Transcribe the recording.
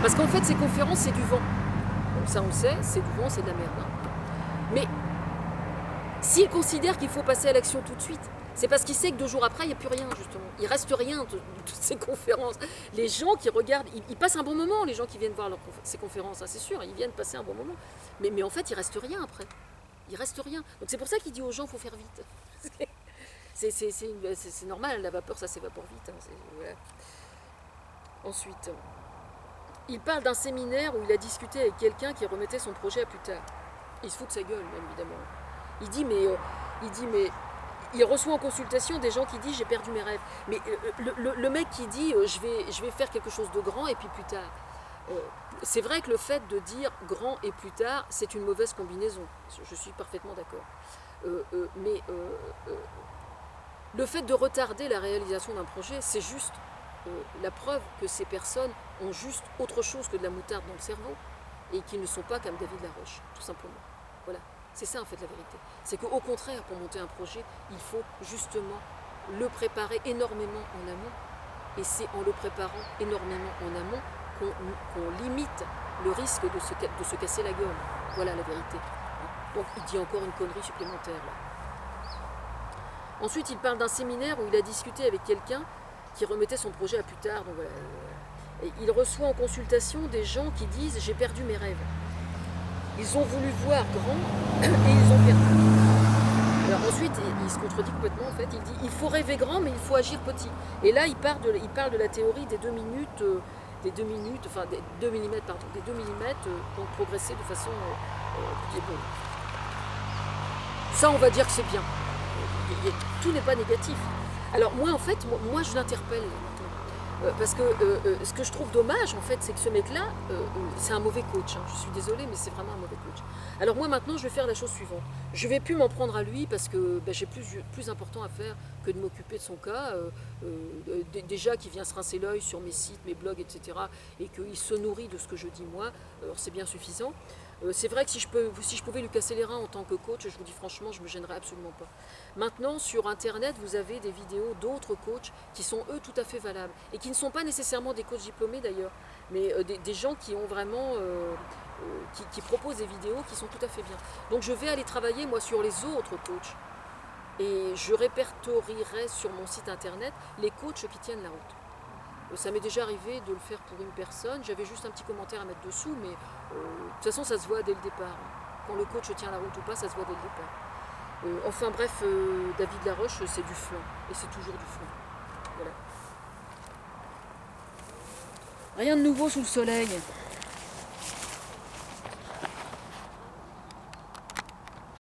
Parce qu'en fait, ces conférences, c'est du vent. Donc ça, on le sait, c'est du vent, c'est de la merde. Hein. Mais s'il considère qu'il faut passer à l'action tout de suite, c'est parce qu'il sait que 2 jours après, il n'y a plus rien, justement. Il ne reste rien de toutes ces conférences. Les gens qui regardent, ils passent un bon moment, les gens qui viennent voir ces conférences, hein, c'est sûr, ils viennent passer un bon moment. Mais en fait, il ne reste rien après. Il ne reste rien. Donc c'est pour ça qu'il dit aux gens, il faut faire vite. C'est normal, la vapeur, ça s'évapore vite. Hein, voilà. Ensuite, il parle d'un séminaire où il a discuté avec quelqu'un qui remettait son projet à plus tard. Il se fout de sa gueule, bien évidemment. Il dit, mais il reçoit en consultation des gens qui disent j'ai perdu mes rêves. Mais le mec qui dit je vais faire quelque chose de grand et puis plus tard. C'est vrai que le fait de dire grand et plus tard, c'est une mauvaise combinaison. Je suis parfaitement d'accord. Mais le fait de retarder la réalisation d'un projet, c'est juste la preuve que ces personnes ont juste autre chose que de la moutarde dans le cerveau et qu'ils ne sont pas comme David Laroche, tout simplement. Voilà. C'est ça en fait la vérité. C'est qu'au contraire, pour monter un projet, il faut justement le préparer énormément en amont. Et c'est en le préparant énormément en amont qu'on limite le risque de se casser la gueule. Voilà la vérité. Donc il dit encore une connerie supplémentaire là. Ensuite, il parle d'un séminaire où il a discuté avec quelqu'un qui remettait son projet à plus tard. Donc, voilà. Et il reçoit en consultation des gens qui disent j'ai perdu mes rêves. Ils ont voulu voir grand et ils ont perdu. Alors ensuite, il se contredit complètement en fait. Il dit il faut rêver grand mais il faut agir petit. Et là, il parle de la théorie des 2 minutes, des 2 mm, donc progresser de façon. Bon. Ça, on va dire que c'est bien. Tout n'est pas négatif. Alors moi, en fait, moi je l'interpelle. Parce que ce que je trouve dommage, en fait, c'est que ce mec-là, c'est un mauvais coach. Hein. Je suis désolée, mais c'est vraiment un mauvais coach. Alors moi, maintenant, je vais faire la chose suivante. Je ne vais plus m'en prendre à lui parce que j'ai plus important à faire que de m'occuper de son cas. Déjà qu'il vient se rincer l'œil sur mes sites, mes blogs, etc. Et qu'il se nourrit de ce que je dis moi, alors c'est bien suffisant. C'est vrai que si je pouvais lui casser les reins en tant que coach, je vous dis franchement, je ne me gênerais absolument pas. Maintenant, sur Internet, vous avez des vidéos d'autres coachs qui sont eux tout à fait valables et qui ne sont pas nécessairement des coachs diplômés d'ailleurs, mais des gens qui ont vraiment, qui proposent des vidéos qui sont tout à fait bien. Donc je vais aller travailler moi sur les autres coachs et je répertorierai sur mon site Internet les coachs qui tiennent la route. Ça m'est déjà arrivé de le faire pour une personne, j'avais juste un petit commentaire à mettre dessous, mais de toute façon ça se voit dès le départ. Quand le coach tient la route ou pas, ça se voit dès le départ. Enfin bref, David Laroche, c'est du flan, et c'est toujours du flan. Voilà. Rien de nouveau sous le soleil.